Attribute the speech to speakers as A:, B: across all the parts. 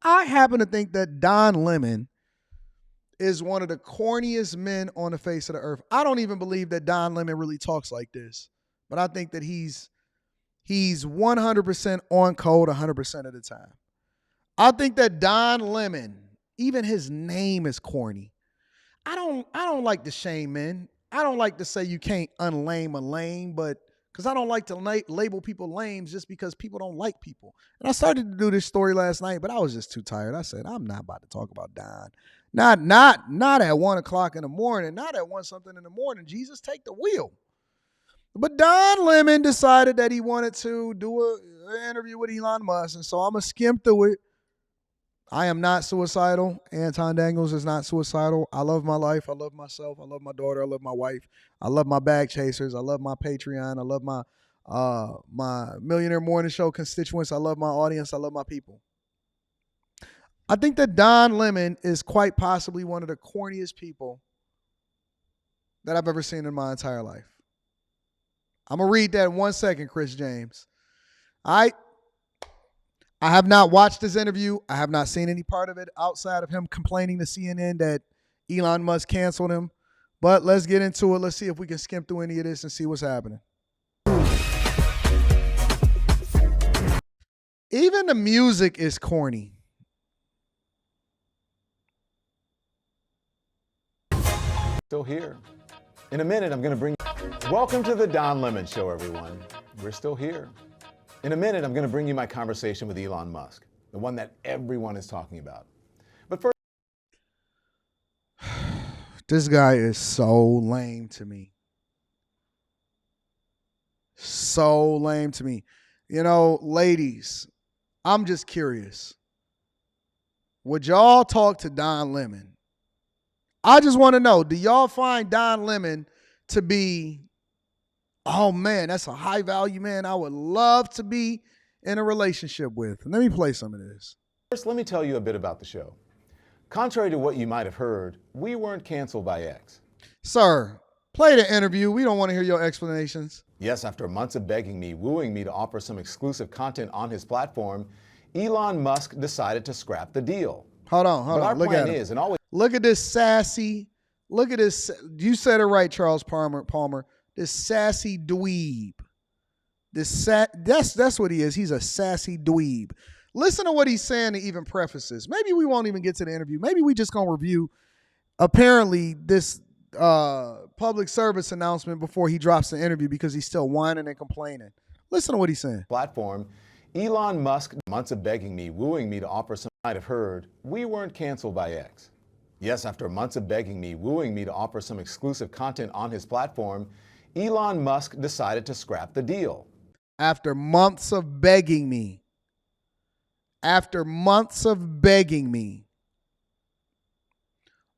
A: I happen to think that Don Lemon is one of the corniest men on the face of the earth. I don't even believe that Don Lemon really talks like this, but I think that he's 100% on code 100% of the time. I think that Don Lemon, even his name is corny. I don't like to shame men. I don't like to say you can't unlame a lame, but because I don't like to label people lames just because people don't like people. And I started to do this story last night, but I was just too tired. I said, I'm not about to talk about Don. Not at 1 o'clock in the morning, not at one something in the morning. Jesus, take the wheel. But Don Lemon decided that he wanted to do an interview with Elon Musk, and so I'm going to skim through it. I am not suicidal. Anton Daniels is not suicidal. I love my life. I love myself. I love my daughter. I love my wife. I love my bag chasers. I love my Patreon. I love my Millionaire Morning Show constituents. I love my audience. I love my people. I think that Don Lemon is quite possibly one of the corniest people that I've ever seen in my entire life. I'm going to read that in 1 second, Chris James. I have not watched this interview. I have not seen any part of it outside of him complaining to CNN that Elon Musk canceled him. But let's get into it. Let's see if we can skim through any of this and see what's happening. Even the music is corny.
B: Still here. In a minute, I'm going to bring... Welcome to the Don Lemon Show, everyone. We're still here. In a minute, I'm going to bring you my conversation with Elon Musk, the one that everyone is talking about. But first...
A: This guy is so lame to me. So lame to me. You know, ladies, I'm just curious. Would y'all talk to Don Lemon? I just want to know, do y'all find Don Lemon to be, oh man, that's a high value man I would love to be in a relationship with? Let me play some of this.
B: First, let me tell you a bit about the show. Contrary to what you might have heard, we weren't canceled by X.
A: Sir, play the interview. We don't want to hear your explanations.
B: Yes, after months of begging me, wooing me to offer some exclusive content on his platform, Elon Musk decided to scrap the deal.
A: Hold on.
B: But our
A: Look
B: plan
A: at him.
B: is, and always...
A: Look at this sassy. Look at this. You said it right, Charles Palmer. This sassy dweeb. That's what he is. He's a sassy dweeb. Listen to what he's saying to even prefaces. Maybe we won't even get to the interview. Maybe we just gonna review apparently this public service announcement before he drops the interview because he's still whining and complaining. Listen to what he's saying.
B: Platform, Elon Musk, months of begging me, wooing me to offer some... might have heard, we weren't canceled by X. Yes, after months of begging me, wooing me to offer some exclusive content on his platform, Elon Musk decided to scrap the deal.
A: After months of begging me.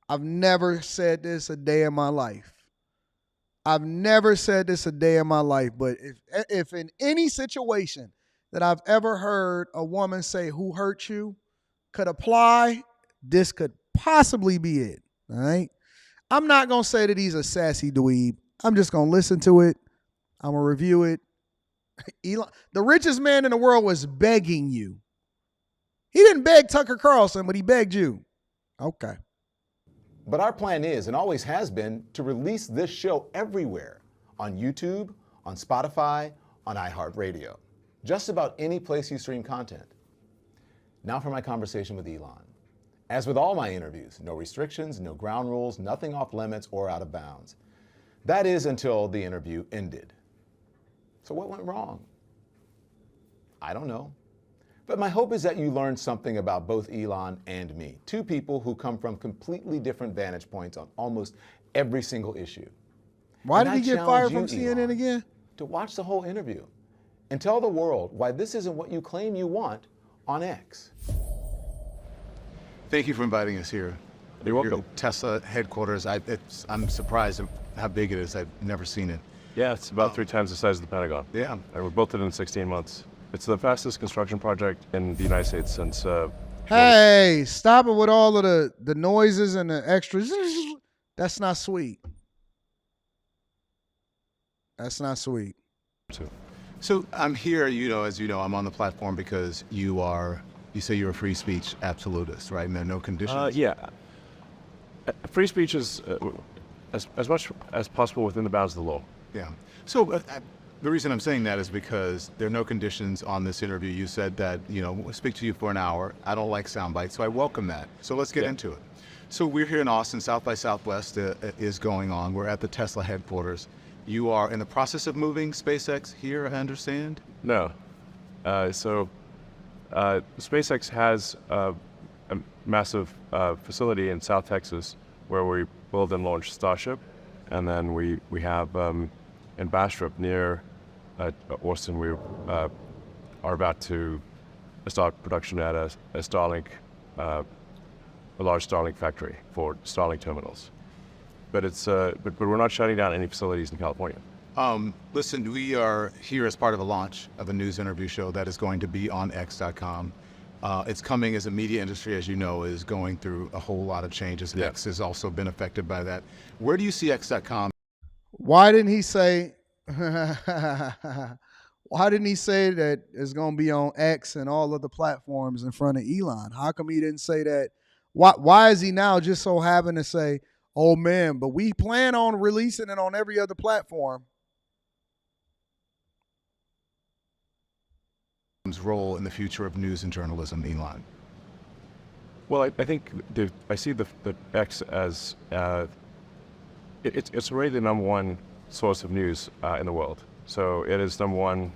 A: I've never said this a day in my life. But if in any situation that I've ever heard a woman say who hurt you could apply, this could possibly be it. All right. I'm not going to say that he's a sassy dweeb. I'm just going to listen to it. I'm going to review it. Elon, the richest man in the world, was begging you. He didn't beg Tucker Carlson, but he begged you. Okay.
B: But our plan is, and always has been, to release this show everywhere. On YouTube, on Spotify, on iHeartRadio. Just about any place you stream content. Now for my conversation with Elon. As with all my interviews, no restrictions, no ground rules, nothing off limits or out of bounds. That is until the interview ended. So what went wrong? I don't know. But my hope is that you learned something about both Elon and me, two people who come from completely different vantage points on almost every single issue.
A: Why did he get fired from CNN again?
B: To watch the whole interview and tell the world why this isn't what you claim you want on X.
C: Thank you for inviting us here.
D: You're welcome.
C: Tesla headquarters. I'm surprised at how big it is. I've never seen it.
D: Yeah, it's about 3 times the size of the Pentagon.
C: Yeah.
D: And we built it in 16 months. It's the fastest construction project in the United States since...
A: Hey, stop it with all of the noises and the extras. That's not sweet. That's not sweet.
C: So I'm here, as you know, I'm on the platform because you are You say you're a free speech absolutist, right? And there are no conditions?
D: Yeah. Free speech is as much as possible within the bounds of the law.
C: Yeah. So the reason I'm saying that is because there are no conditions on this interview. You said that, we'll speak to you for an hour. I don't like sound bites, so I welcome that. So let's get into it. So we're here in Austin. South by Southwest is going on. We're at the Tesla headquarters. You are in the process of moving SpaceX here, I understand?
D: No. SpaceX has a massive facility in South Texas where we build and launch Starship. And then we have in Bastrop near Austin, we are about to start production at a Starlink, a large Starlink factory for Starlink terminals. But it's but we're not shutting down any facilities in California.
C: Listen, we are here as part of a launch of a news interview show that is going to be on X.com. It's coming as a media industry, as you know, is going through a whole lot of changes. And X has also been affected by that. Where do you see X.com?
A: Why didn't he say? Why didn't he say that it's going to be on X and all other platforms in front of Elon? How come he didn't say that? Why is he now just so having to say, "Oh man, but we plan on releasing it on every other platform"?
C: Role in the future of news and journalism, Elon?
D: Well, I think I see the X as it's already the number one source of news in the world. So it is the number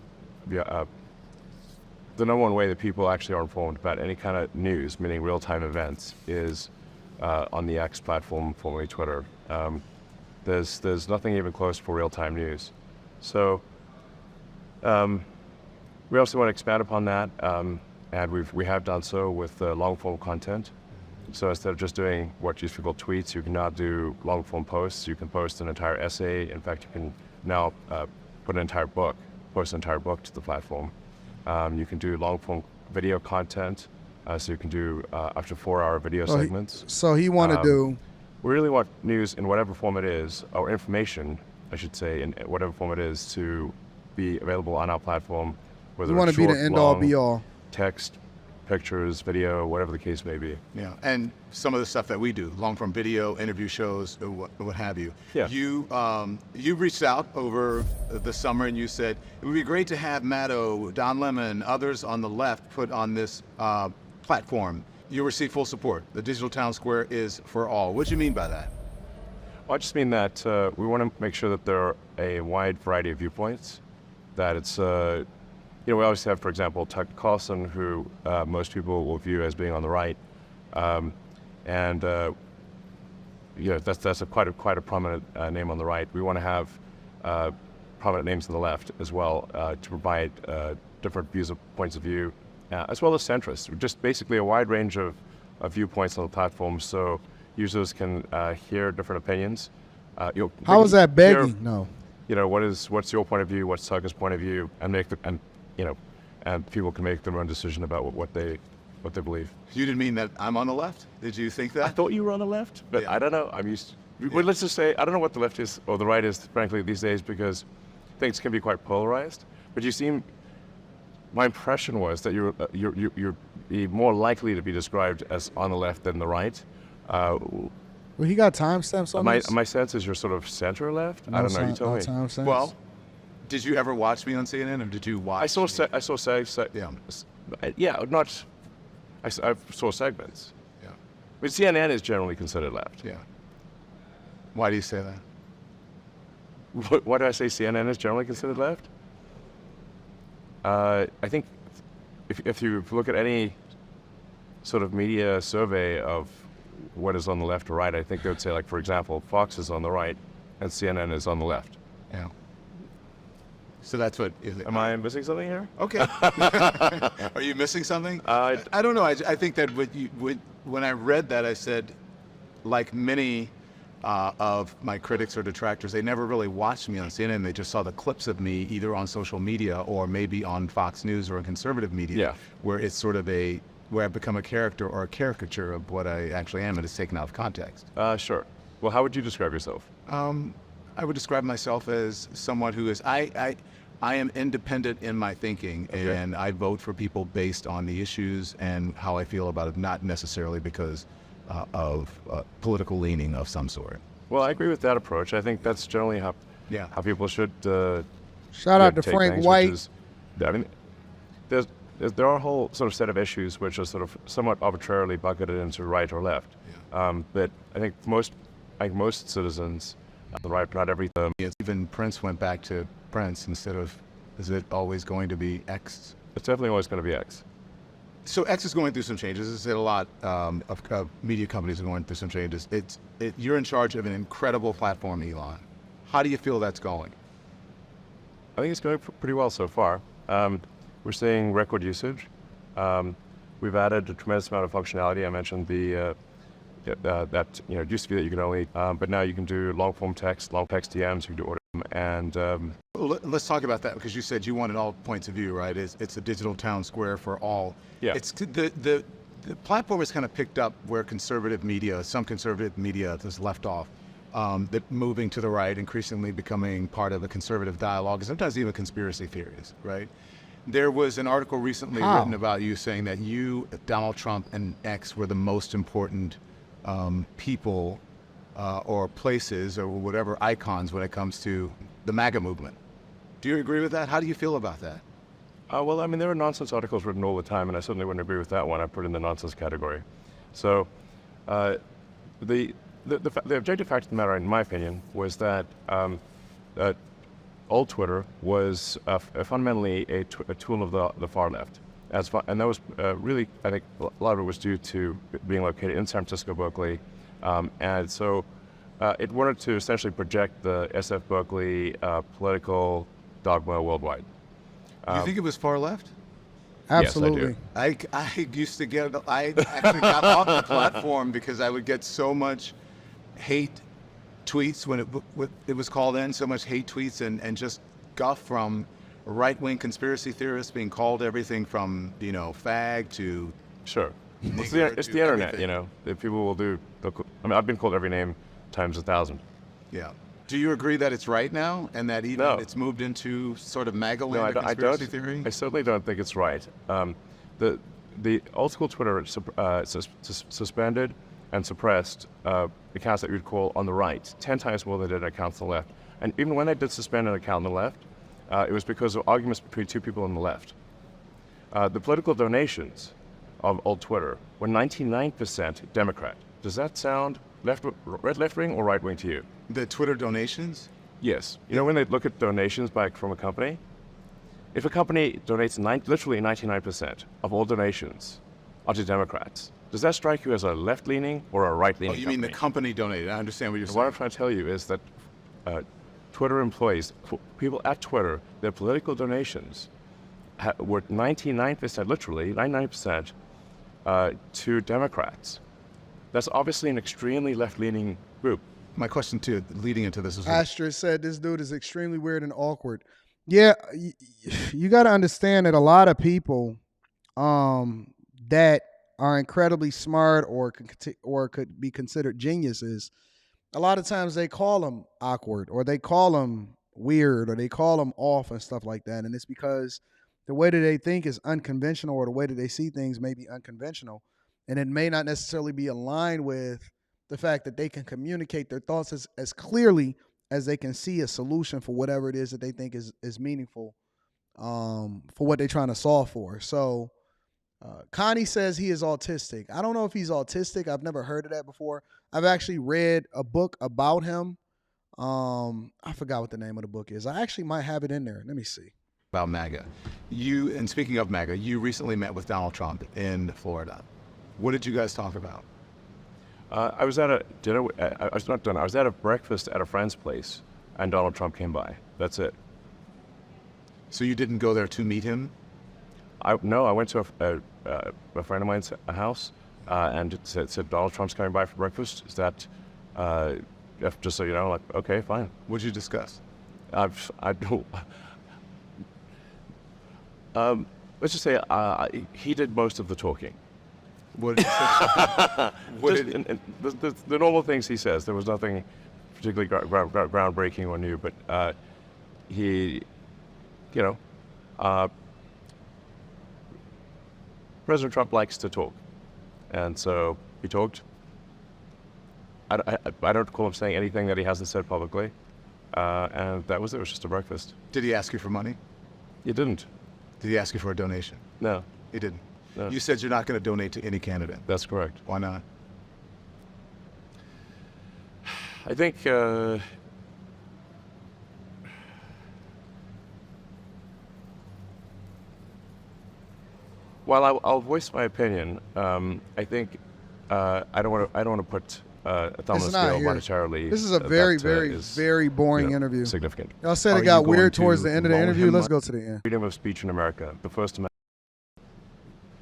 D: one way that people actually are informed about any kind of news, meaning real-time events, is on the X platform, formerly Twitter. There's nothing even close for real-time news. So we also want to expand upon that, and we have done so with long-form content. So instead of just doing what used to be called tweets, you can now do long-form posts. You can post an entire essay. In fact, you can now post an entire book to the platform. You can do long-form video content, so you can do up to 4-hour video segments.
A: So he want to do.
D: We really want news in whatever form it is, or information, I should say, in whatever form it is, to be available on our platform.
A: We want to be the end-all, be-all.
D: Text, pictures, video, whatever the case may be.
C: Yeah, and some of the stuff that we do, long-form video, interview shows, what have you.
D: Yeah.
C: You reached out over the summer and you said, it would be great to have Maddow, Don Lemon, others on the left put on this platform. You received full support. The digital town square is for all. What do you mean by that?
D: Well, I just mean that we want to make sure that there are a wide variety of viewpoints, that it's we always have, for example, Tucker Carlson, who most people will view as being on the right, and that's quite a prominent name on the right. We want to have prominent names on the left as well to provide different points of view, as well as centrists. Just basically a wide range of viewpoints on the platform, so users can hear different opinions.
A: How is that begging? No.
D: What's your point of view? What's Tucker's point of view? And people can make their own decision about what they believe.
C: You didn't mean that I'm on the left? Did you think that?
D: I thought you were on the left, but
C: Yeah.
D: I don't know. Well, let's just say I don't know what the left is or the right is, frankly, these days, because things can be quite polarized. But my impression was that you're more likely to be described as on the left than the right.
A: Well, he got timestamps on this?
D: My sense is you're sort of center left. I don't know. You tell me.
A: Timestamps?
C: Well, did you ever watch me on CNN, or did you watch?
D: I saw I saw segments.
C: Yeah.
D: But CNN is generally considered left.
C: Yeah. Why do you say that?
D: Why do I say CNN is generally considered left? I think if you look at any sort of media survey of what is on the left or right, I think they would say, like, for example, Fox is on the right and CNN is on the left.
C: Yeah. So that's what is it?
D: Am I missing something here?
C: Okay. Are you missing something? I don't know. I think that when I read that, I said, like many of my critics or detractors, they never really watched me on CNN. They just saw the clips of me either on social media or maybe on Fox News or in conservative media, where it's sort of where I've become a character or a caricature of what I actually am, and it's taken out of context.
D: Sure. Well, how would you describe yourself?
C: I would describe myself as someone who is, I am independent in my thinking, and I vote for people based on the issues and how I feel about it, not necessarily because of political leaning of some sort.
D: Well, I agree with that approach. I think that's generally how people should
A: Shout out to
D: take
A: Frank
D: things,
A: White.
D: which is, I mean, there are a whole sort of set of issues which are sort of somewhat arbitrarily bucketed into right or left. But I think most citizens, the right, not everything.
C: Even Prince went back to Prince instead of, is it always going to be X?
D: It's definitely always going to be X.
C: So X is going through some changes. As I said, a lot of media companies are going through some changes. You're in charge of an incredible platform, Elon. How do you feel that's going?
D: I think it's going pretty well so far. We're seeing record usage. We've added a tremendous amount of functionality. I mentioned that it used to be that you could only, but now you can do long text DMs. You can do audio, and
C: let's talk about that, because you said you wanted all points of view, right? It's a digital town square for all.
D: Yeah.
C: It's the platform has kind of picked up where some conservative media has left off. That moving to the right, increasingly becoming part of a conservative dialogue, and sometimes even conspiracy theories, right? There was an article recently written about you saying that you, Donald Trump, and X were the most important people or places or whatever icons when it comes to the MAGA movement. Do you agree with that? How do you feel about that?
D: Well, I mean, there are nonsense articles written all the time, and I certainly wouldn't agree with that one. I put it in the nonsense category. So the objective fact of the matter, in my opinion, was that old Twitter was fundamentally a tool of the far left. And that was really, I think, a lot of it was due to being located in San Francisco, Berkeley. And so it wanted to essentially project the SF Berkeley political dogma worldwide.
C: You think it was far left?
A: Absolutely.
C: Yes, I used to I actually got off the platform because I would get so much hate tweets when it was called in, so much hate tweets and just guff from right-wing conspiracy theorists being called everything from, fag to...
D: Sure. It's the internet, everything. That people will do. I've been called every name times 1,000.
C: Yeah. Do you agree that it's right now, and that even it's moved into sort of MAGA land of conspiracy theory?
D: I certainly don't think it's right. The old school Twitter suspended and suppressed accounts that you'd call on the right 10 times more than they did accounts on the left. And even when they did suspend an account on the left, it was because of arguments between two people on the left. The political donations of old Twitter were 99% Democrat. Does that sound left-wing or right-wing to you?
C: The Twitter donations?
D: Yes. When they look at donations from a company, if a company donates literally 99% of all donations are to Democrats, does that strike you as a left-leaning or a right-leaning
C: company?
D: Mean
C: the company donated. I understand what you're saying.
D: What I'm trying to tell you is that Twitter employees, people at Twitter, their political donations were 99%, literally 99%, to Democrats. That's obviously an extremely left-leaning group.
C: My question to you, leading into this, is
A: Astra said this dude is extremely weird and awkward. Yeah, you got to understand that a lot of people that are incredibly smart or could be considered geniuses, a lot of times they call them awkward, or they call them weird, or they call them off and stuff like that. And it's because the way that they think is unconventional, or the way that they see things may be unconventional. And it may not necessarily be aligned with the fact that they can communicate their thoughts as clearly as they can see a solution for whatever it is that they think is meaningful for what they're trying to solve for. So Connie says he is autistic. I don't know if he's autistic. I've never heard of that before. I've actually read a book about him. I forgot what the name of the book is. I actually might have it in there. Let me see.
C: About MAGA. And speaking of MAGA, you recently met with Donald Trump in Florida. What did you guys talk about?
D: I was at a dinner. I was at a breakfast at a friend's place, and Donald Trump came by. That's it.
C: So you didn't go there to meet him?
D: No, I went to a friend of mine's house and said Donald Trump's coming by for breakfast. Is that just so you know? Like, okay, fine.
C: What did you discuss?
D: Let's just say he did most of the talking.
C: What did he say?
D: The normal things he says. There was nothing particularly groundbreaking or new, but he you know, President Trump likes to talk, and so he talked. I don't recall him saying anything that he hasn't said publicly, and that was it. It was just a breakfast.
C: Did he ask you for money?
D: He didn't.
C: Did he ask you for a donation?
D: No,
C: He didn't.
D: no.
C: You said you're not going to donate to any candidate.
D: That's correct.
C: Why not?
D: I think while I'll voice my opinion, I think I don't want to put a thumb on the
A: It's not
D: scale
A: here.
D: monetarily.
A: This is a very boring interview.
D: Significant.
A: Y'all said
C: Are
A: it
C: you
A: got
C: going
A: weird
C: to
A: towards the end of the
C: loan
A: interview.
C: him
A: Let's
C: money?
A: go to the end.
D: Freedom of speech in America, the First Amendment.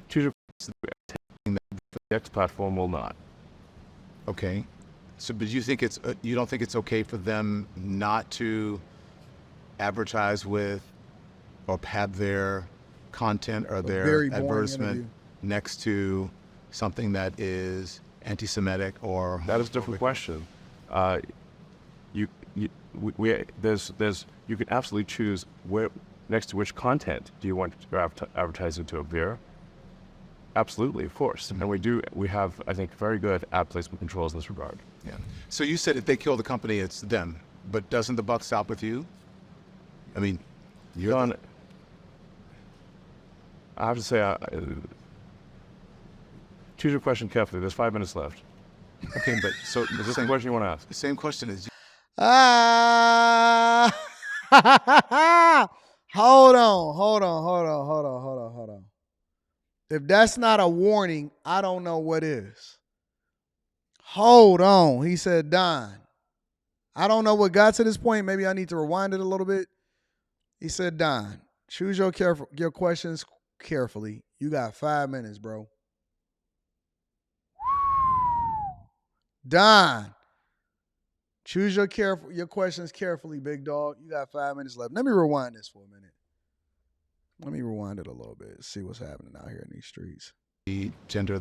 D: Choose the X platform will not.
C: Okay. So, but you think you don't think it's okay for them not to advertise with or have their content or their
A: very boring
C: advertisement
A: interview.
C: next to something that is anti-Semitic or
D: That is a different question. You can absolutely choose where next to which content do you want your advertising to appear. Absolutely, of course, and we have, I think, very good ad placement controls in this regard.
C: Yeah. So you said if they kill the company, it's them. But doesn't the buck stop with you? I mean, you're
D: John, I have to say, choose your question carefully. There's 5 minutes left.
C: okay. But so
D: Is this the question you want to ask?
C: the same question is
A: Ah, hold on. If that's not a warning, I don't know what is. Hold on. He said, Don. I don't know what got to this point. Maybe I need to rewind it a little bit. He said, Don, choose your questions carefully. You got 5 minutes, bro. Don, choose your questions carefully, big dog. You got 5 minutes left. Let me rewind this for a minute. Let me rewind it a little bit. See what's happening out here in these streets.
C: the gender.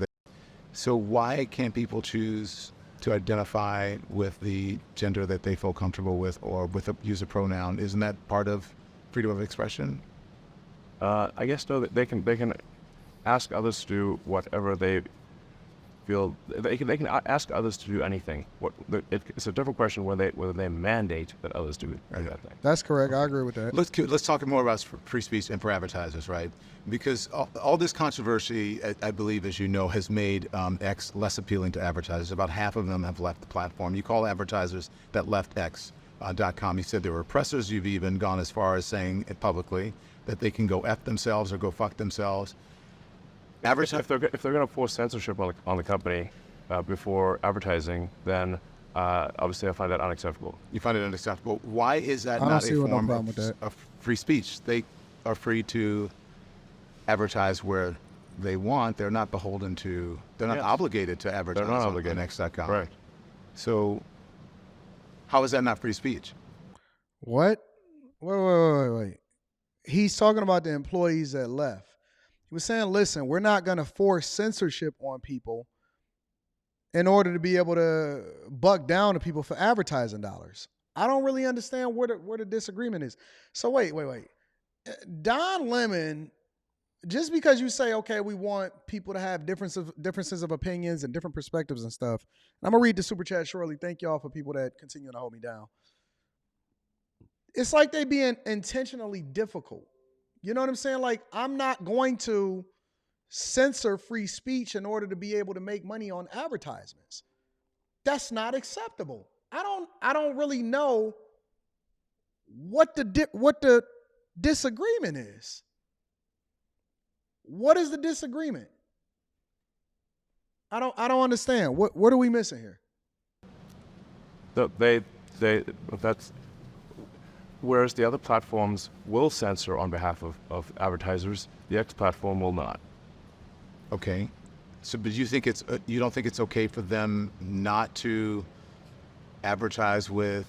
C: So why can't people choose to identify with the gender that they feel comfortable with, or with use a pronoun? Isn't that part of freedom of expression?
D: I guess no. They can ask others to do whatever they feel. They can ask others to do anything. It's a different question whether they mandate that others do that thing.
A: That's correct. I agree with that.
C: Let's talk more about free speech and for advertisers, right? Because all this controversy, I believe, as you know, has made X less appealing to advertisers. About half of them have left the platform. You call advertisers that left X.com. You said they were oppressors. You've even gone as far as saying it publicly that they can go F themselves or go fuck themselves.
D: If they're going to force censorship on the company before advertising, then obviously I find that unacceptable.
C: You find it unacceptable. Why is that
A: I don't
C: not
A: see
C: a
A: no
C: form
A: problem with that.
C: of free speech? They are free to advertise where they want. They're not beholden to. They're not
D: Yes.
C: obligated to advertise
D: They're not
C: on
D: obligated.
C: X.com.
D: Right.
C: So, how is that not free speech?
A: What? Wait. He's talking about the employees that left. He was saying, listen, we're not going to force censorship on people in order to be able to buck down to people for advertising dollars. I don't really understand where the disagreement is. So wait. Don Lemon, just because you say, okay, we want people to have differences of opinions and different perspectives and stuff. And I'm going to read the super chat shortly. Thank y'all for people that continue to hold me down. It's like they being intentionally difficult. You know what I'm saying? Like, I'm not going to censor free speech in order to be able to make money on advertisements. That's not acceptable. I don't really know what the disagreement is. What is the disagreement? I don't understand. What are we missing here?
D: That's whereas the other platforms will censor on behalf of advertisers, the X platform will not.
C: Okay. So, but you don't think it's okay for them not to advertise with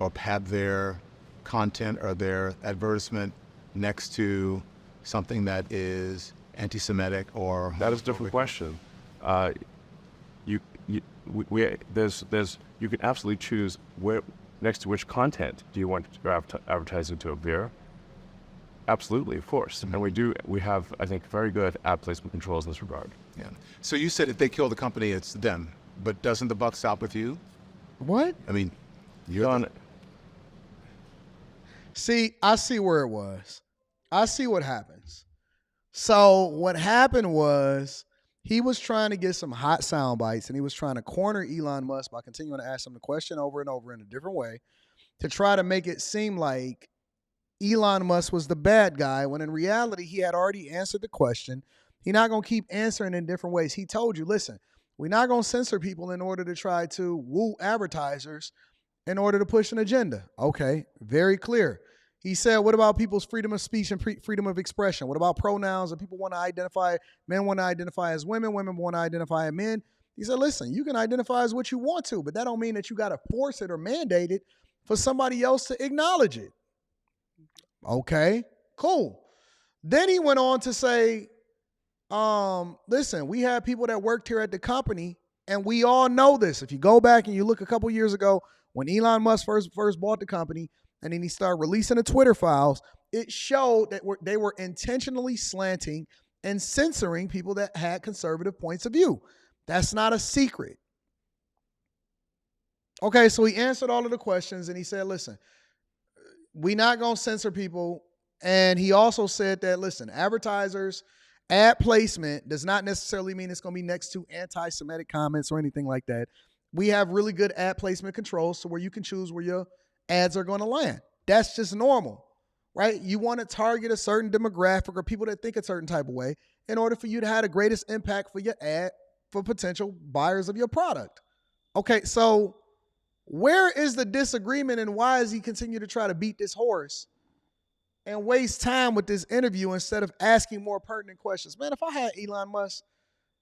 C: or have their content or their advertisement next to something that is anti-Semitic or
D: That is a different question. You can absolutely choose where next to which content do you want your advertising to appear. Absolutely, of course. And we have, I think, very good ad placement controls in this regard.
C: Yeah. So you said if they kill the company, it's them. But doesn't the buck stop with you?
A: What?
C: I mean, you're
D: Don,
A: See, I see where it was. I see what happens. So what happened was he was trying to get some hot sound bites, and he was trying to corner Elon Musk by continuing to ask him the question over and over in a different way to try to make it seem like Elon Musk was the bad guy, when in reality he had already answered the question. He's not going to keep answering in different ways. He told you, listen, we're not going to censor people in order to try to woo advertisers in order to push an agenda. Okay, very clear. He said, what about people's freedom of speech and freedom of expression? What about pronouns that people want to identify? Men want to identify as women want to identify as men. He said, listen, you can identify as what you want to, but that don't mean that you got to force it or mandate it for somebody else to acknowledge it. Okay, cool. Then he went on to say, listen, we have people that worked here at the company, and we all know this. If you go back and you look a couple years ago when Elon Musk first bought the company, and then he started releasing the Twitter files, it showed that they were intentionally slanting and censoring people that had conservative points of view. That's not a secret. Okay, so he answered all of the questions, and he said, listen, we're not going to censor people. And he also said that, listen, advertisers, ad placement does not necessarily mean it's going to be next to anti-Semitic comments or anything like that. We have really good ad placement controls so where you can choose where your ads are going to land. That's just normal, right? You want to target a certain demographic or people that think a certain type of way in order for you to have the greatest impact for your ad for potential buyers of your product. Okay, so where is the disagreement, and why does he continue to try to beat this horse and waste time with this interview instead of asking more pertinent questions? Man, if I had Elon Musk,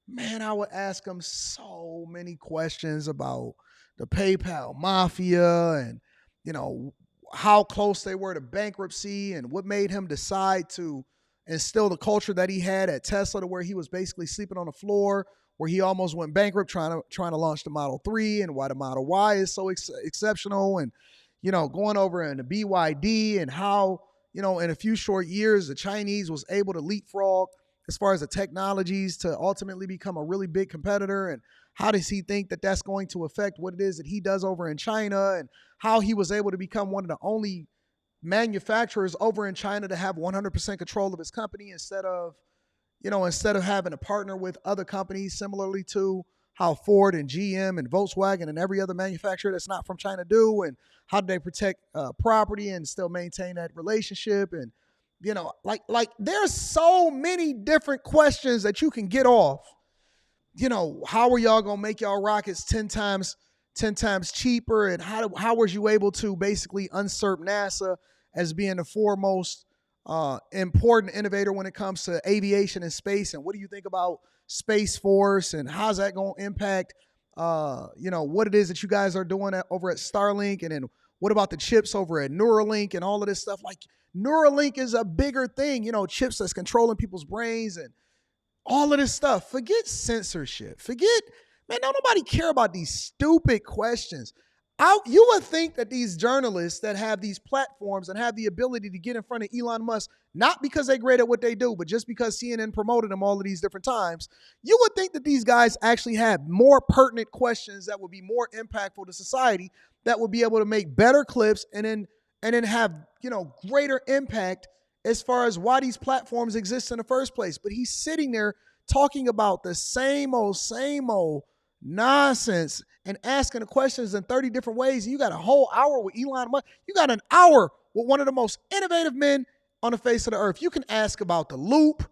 A: man, I would ask him so many questions about the PayPal mafia and, you know, how close they were to bankruptcy and what made him decide to instill the culture that he had at Tesla to where he was basically sleeping on the floor, where he almost went bankrupt trying to launch the Model 3, and why the Model Y is so exceptional, and, you know, going over in the BYD and how, you know, in a few short years, the Chinese was able to leapfrog as far as the technologies to ultimately become a really big competitor. And how does he think that that's going to affect what it is that he does over in China, and how he was able to become one of the only manufacturers over in China to have 100% control of his company instead of having to partner with other companies, similarly to how Ford and GM and Volkswagen and every other manufacturer that's not from China do, and how do they protect property and still maintain that relationship. And, you know, like there's so many different questions that you can get off. You know, how are y'all gonna make y'all rockets 10 times cheaper, and how was you able to basically usurp NASA as being the foremost important innovator when it comes to aviation and space? And what do you think about Space Force, and how's that going to impact what it is that you guys are doing over at Starlink? And then what about the chips over at Neuralink and all of this stuff? Like, Neuralink is a bigger thing, you know, chips that's controlling people's brains and all of this stuff. Forget censorship. Man, don't nobody care about these stupid questions. You would think that these journalists that have these platforms and have the ability to get in front of Elon Musk, not because they're great at what they do, but just because CNN promoted them all of these different times, you would think that these guys actually have more pertinent questions that would be more impactful to society, that would be able to make better clips and then have, you know, greater impact as far as why these platforms exist in the first place. But he's sitting there talking about the same old nonsense and asking the questions in 30 different ways. And you got a whole hour with Elon Musk. You got an hour with one of the most innovative men on the face of the earth. You can ask about the loop,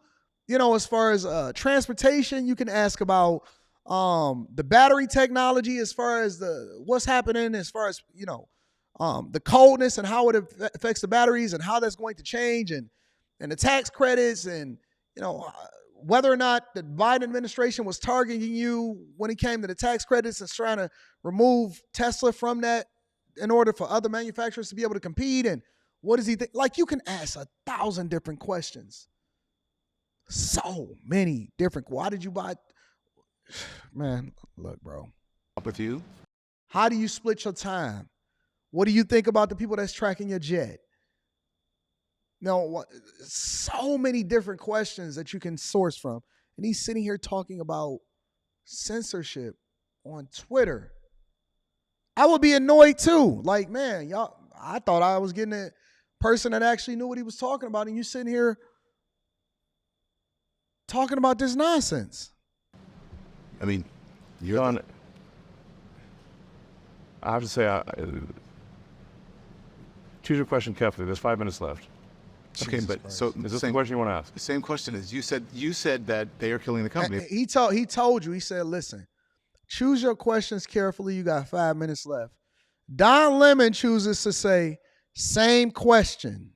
A: you know, as far as transportation. You can ask about the battery technology, as far as what's happening, as far as, you know, the coldness and how it affects the batteries and how that's going to change, and the tax credits, and, you know, whether or not the Biden administration was targeting you when it came to the tax credits and trying to remove Tesla from that in order for other manufacturers to be able to compete. And what does he think? Like, you can ask 1,000 different questions. So many different. Why did you buy? Man, look, bro.
C: Up with you.
A: How do you split your time? What do you think about the people that's tracking your jet? So many different questions that you can source from. And he's sitting here talking about censorship on Twitter. I would be annoyed too. Like, man, y'all, I thought I was getting a person that actually knew what he was talking about, and you sitting here talking about this nonsense.
C: I mean,
D: John, I have to say, choose your question carefully. There's 5 minutes left.
C: Okay,
A: Jesus
C: but
A: Christ.
C: so
D: Is this the question you want to ask?
C: the same question is you said that they are killing the company.
A: He told you. He said, "Listen, choose your questions carefully. You got 5 minutes left." Don Lemon chooses to say, "Same question."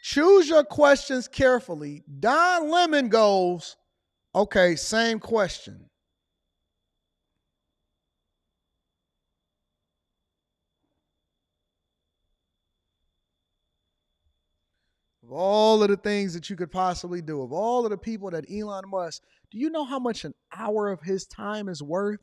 A: Choose your questions carefully. Don Lemon goes, "Okay, same question." Of all of the things that you could possibly do, of all of the people that Elon Musk, do you know how much an hour of his time is worth?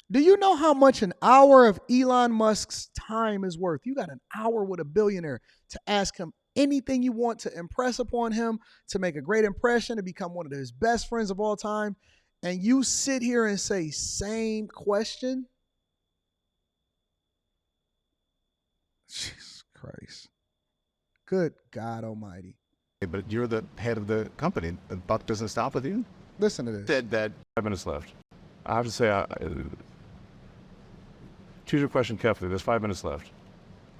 A: Do you know how much an hour of Elon Musk's time is worth? You got an hour with a billionaire to ask him anything you want, to impress upon him, to make a great impression, to become one of his best friends of all time. And you sit here and say, same question? Jesus Christ. Good God Almighty.
C: But you're the head of the company. The buck doesn't stop with you.
A: Listen to this.
C: Said that
D: 5 minutes left. I have to say, choose your question carefully. There's 5 minutes left.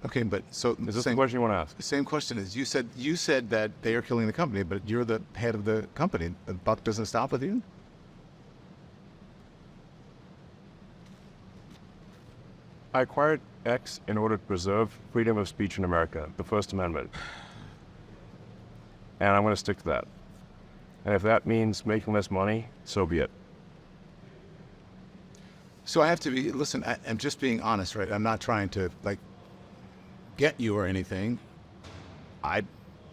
C: Okay, but so
D: Is this the question you want to ask?
C: the same question is you said that they are killing the company, but you're the head of the company. The buck doesn't stop with you.
D: I acquired X in order to preserve freedom of speech in America, the First Amendment. And I'm going to stick to that. And if that means making less money, so be it.
C: So I have to listen, I'm just being honest, right? I'm not trying to get you or anything. I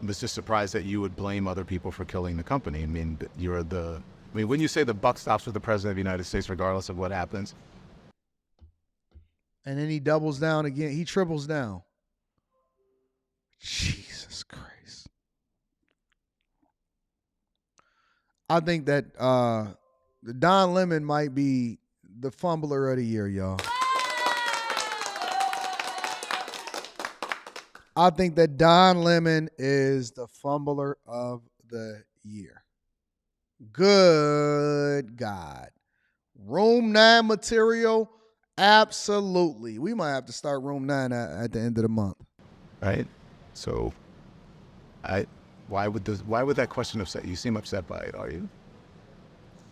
C: was just surprised that you would blame other people for killing the company. I mean, when you say the buck stops with the president of the United States, regardless of what happens.
A: And then he doubles down again. He triples down. Jesus Christ. I think that Don Lemon might be the fumbler of the year, y'all. I think that Don Lemon is the fumbler of the year. Good God. Room 9 material, absolutely. We might have to start Room 9 at the end of the month.
C: Right? So why would that question upset you? You seem upset by it, are you?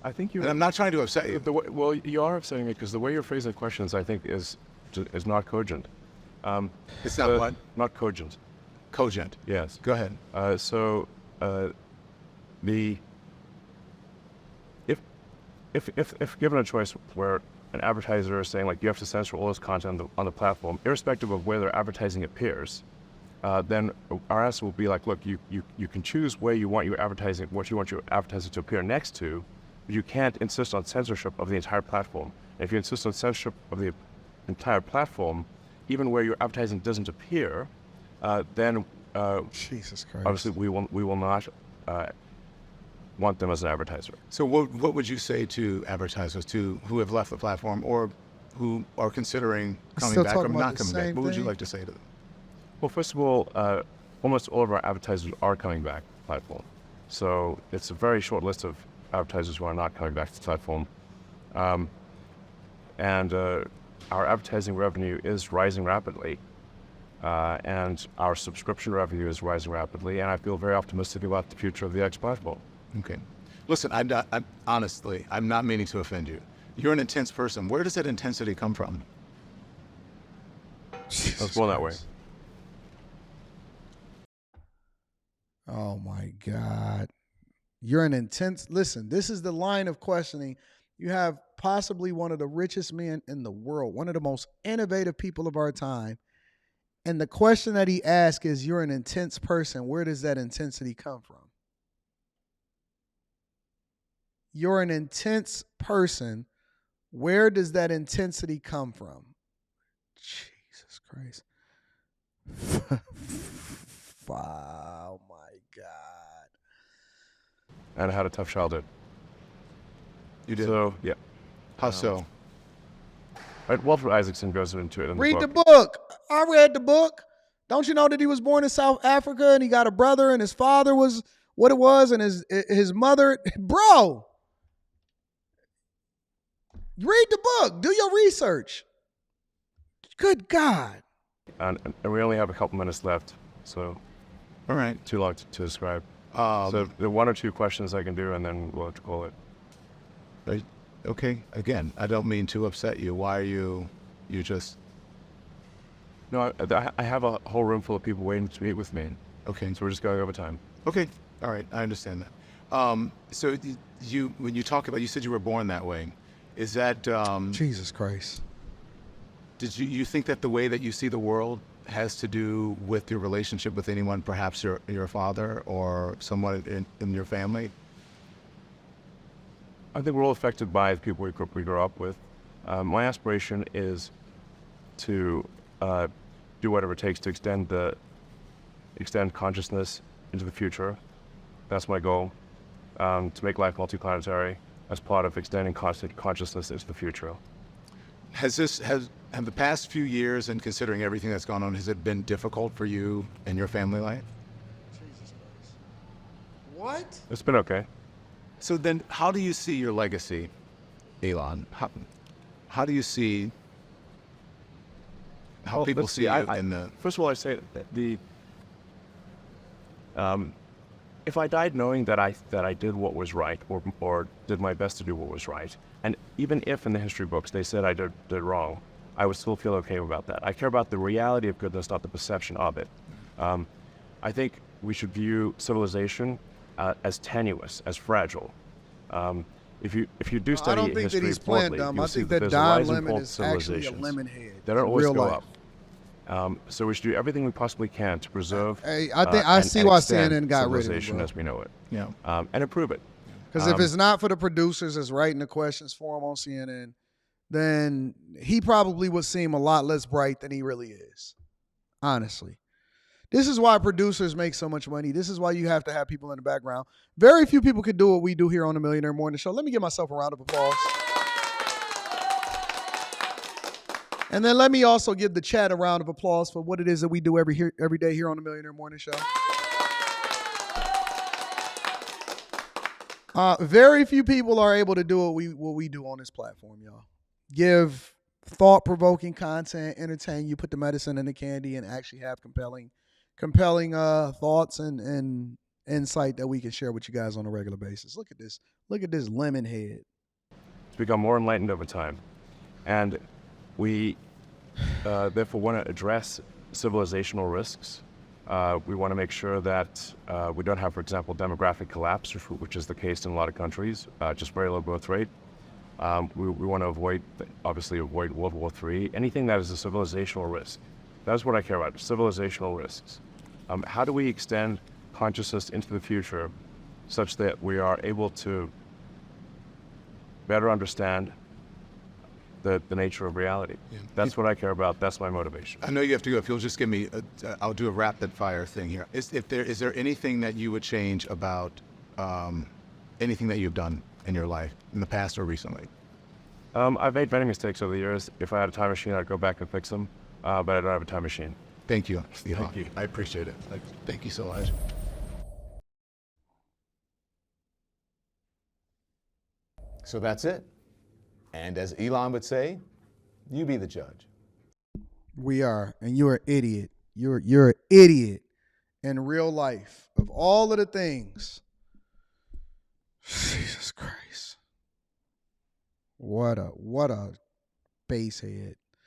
D: I think you.
C: And I'm not trying to upset you.
D: Well, you are upsetting me because the way you're phrasing the questions, I think, is not cogent.
C: It's not what?
D: Not cogent.
C: Cogent.
D: Yes.
C: Go ahead.
D: If given a choice where an advertiser is saying you have to censor all this content on the platform, irrespective of where their advertising appears, then our answer will be look, you can choose where you want your advertising, what you want your advertising to appear next to, but you can't insist on censorship of the entire platform. And if you insist on censorship of the entire platform, even where your advertising doesn't appear, then
A: Jesus Christ.
D: obviously we will not want them as an advertiser.
C: So what would you say to advertisers who have left the platform or who are considering coming back or not coming back? What would you like to say to them?
D: Well, first of all, almost all of our advertisers are coming back to the platform. So it's a very short list of advertisers who are not coming back to the platform. And our advertising revenue is rising rapidly. And our subscription revenue is rising rapidly. And I feel very optimistic about the future of the X platform.
C: Okay. Listen, honestly, I'm not meaning to offend you. You're an intense person. Where does that intensity come from?
D: I was born that way.
A: Oh my God. You're an intense, listen, this is the line of questioning. You have possibly one of the richest men in the world, one of the most innovative people of our time. And the question that he asks is, you're an intense person. Where does that intensity come from? You're an intense person. Where does that intensity come from? Jesus Christ. Oh my God.
D: And I had a tough childhood.
C: You did?
D: So, yeah.
C: How so?
D: Right, Walter Isaacson goes into it in
A: Read
D: the
A: the
D: book.
A: book. I read the book. Don't you know that he was born in South Africa and he got a brother and his father was what it was and his mother? Bro, read the book. Do your research. Good God.
D: And we only have a couple minutes left, so
C: All right.
D: too long to describe. So the one or two questions I can do, and then we'll have to call it.
C: Okay. Again, I don't mean to upset you. Why are you just...
D: No, I have a whole room full of people waiting to meet with me.
C: Okay.
D: So we're just going over time.
C: Okay. All right. I understand that. So when you talk about, you said you were born that way. Is that,
A: Jesus Christ.
C: did you think that the way that you see the world has to do with your relationship with anyone, perhaps your father or someone in your family?
D: I think we're all affected by the people we grow up with. My aspiration is to do whatever it takes to extend consciousness into the future. That's my goal. To make life multiplanetary as part of extending consciousness into the future.
C: Have the past few years, and considering everything that's gone on, has it been difficult for you and your family life?
A: Jesus Christ. What?
D: It's been okay.
C: So then, how do you see your legacy, Elon? How do you see how people see you in the...
D: First of all, I say that if I died knowing that I did what was right, or did my best to do what was right, and even if in the history books they said I did wrong, I would still feel okay about that. I care about the reality of goodness, not the perception of it. I think we should view civilization as tenuous, as fragile. If you do study
A: I don't think
D: history
A: that he's playing
D: broadly,
A: dumb.
D: you'll
A: I
D: see
A: think
D: that
A: that
D: there's a
A: Don
D: rise and
A: Lemon
D: fall of
A: is actually a
D: civilizations.
A: lemon head.
D: They don't always
A: Real
D: go
A: life.
D: up. So we should do everything we possibly can to preserve.
A: I see why CNN got rid of him,
D: civilization
A: bro.
D: as we know it.
C: Yeah.
D: And improve it.
A: Because if it's not for the producers that's writing the questions for him on CNN, then he probably would seem a lot less bright than he really is. Honestly. This is why producers make so much money. This is why you have to have people in the background. Very few people can do what we do here on the Millionaire Morning Show. Let me give myself a round of applause. And then let me also give the chat a round of applause for what it is that we do every day here on the Millionaire Morning Show. Very few people are able to do what we do on this platform, y'all. Give thought-provoking content, entertain you, put the medicine in the candy, and actually have compelling thoughts and insight that we can share with you guys on a regular basis. Look at this. Look at this lemon head.
D: It's become more enlightened over time. And we therefore want to address civilizational risks. We want to make sure that we don't have, for example, demographic collapse, which is the case in a lot of countries, just very low growth rate. We want to obviously avoid World War III, anything that is a civilizational risk. That's what I care about, civilizational risks. How do we extend consciousness into the future such that we are able to better understand the nature of reality? Yeah. That's what I care about. That's my motivation.
C: I know you have to go. If you'll just give me, I'll do a rapid fire thing here. Is there anything that you would change about anything that you've done in your life in the past or recently?
D: I've made many mistakes over the years. If I had a time machine, I'd go back and fix them, but I don't have a time machine.
C: Thank you.
D: Thank you.
C: I appreciate it. Thank you so much.
B: So that's it. And as Elon would say, you be the judge.
A: We are, and you're an idiot. You're an idiot in real life. Of all of the things, Jesus Christ, what a base head.